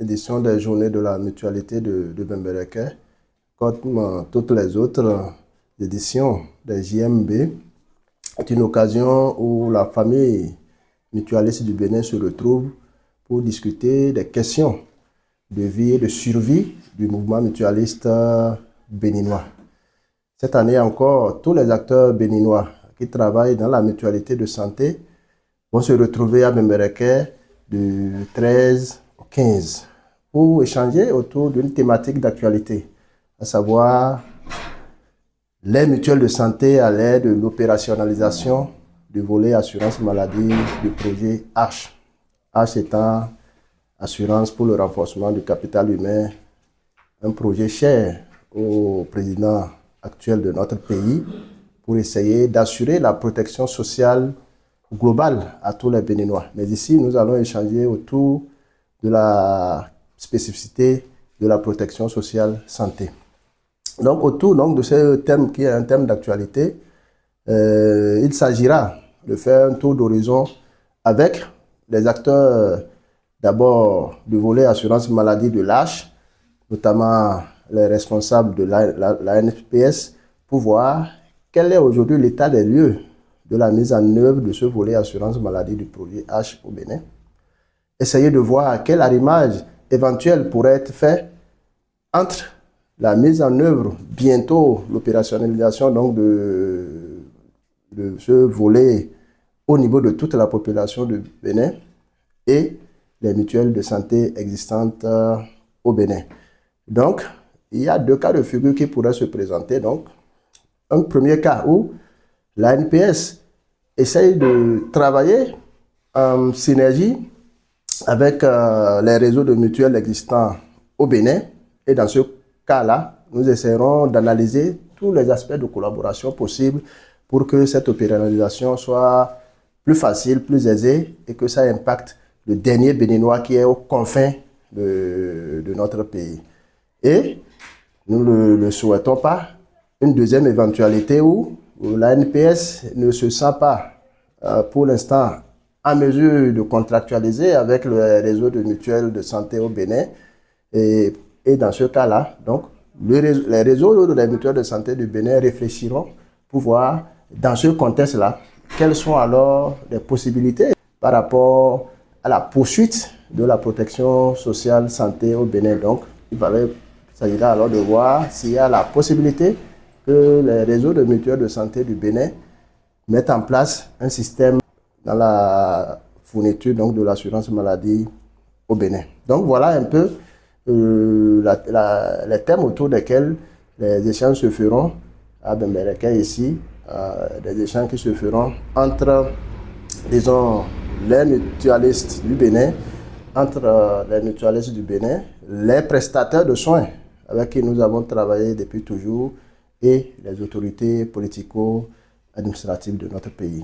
édition des Journées de la Mutualité de Bembereke, comme toutes les autres éditions des JMB, est une occasion où la famille mutualiste du Bénin se retrouve pour discuter des questions de vie et de survie du mouvement mutualiste béninois. Cette année encore, tous les acteurs béninois qui travaillent dans la mutualité de santé vont se retrouver à Bembereke du 13 au 15 pour échanger autour d'une thématique d'actualité, à savoir les mutuelles de santé à l'aide de l'opérationnalisation du volet assurance maladie du projet H. H étant Assurance pour le renforcement du capital humain, un projet cher au président actuel de notre pays pour essayer d'assurer la protection sociale globale à tous les Béninois. Mais ici, nous allons échanger autour de la spécificité de la protection sociale santé. Donc, autour de ce thème qui est un thème d'actualité, il s'agira de faire un tour d'horizon avec les acteurs d'abord du volet assurance maladie de l'H, notamment les responsables de la NPS, pour voir quel est aujourd'hui l'état des lieux de la mise en œuvre de ce volet assurance maladie du projet H au Bénin. Essayer de voir quel arrimage éventuel pourrait être fait entre la mise en œuvre, bientôt l'opérationnalisation donc de ce volet au niveau de toute la population du Bénin et les mutuelles de santé existantes au Bénin. Donc, il y a deux cas de figure qui pourraient se présenter. Donc, un premier cas où la NPS essaye de travailler en synergie avec les réseaux de mutuelles existants au Bénin. Et dans ce cas-là, nous essaierons d'analyser tous les aspects de collaboration possibles pour que cette opérationnalisation soit plus facile, plus aisée et que ça impacte le dernier Béninois qui est aux confins de notre pays. Et nous ne le souhaitons pas. Une deuxième éventualité où la NPS ne se sent pas pour l'instant en mesure de contractualiser avec le réseau de mutuelles de santé au Bénin. Et dans ce cas-là, donc, les réseaux des mutuelles de santé du Bénin réfléchiront pour voir, dans ce contexte-là, quelles sont alors les possibilités par rapport à la poursuite de la protection sociale santé au Bénin. Donc, il s'agira alors de voir s'il y a la possibilité que les réseaux de mutuelles de santé du Bénin mettent en place un système dans la fourniture donc, de l'assurance maladie au Bénin. Donc, voilà un peu les thèmes autour desquels les échanges se feront à Bembereke ici, des échanges qui se feront entre, disons, les mutualistes du Bénin, les prestataires de soins avec qui nous avons travaillé depuis toujours et les autorités politico-administratives de notre pays.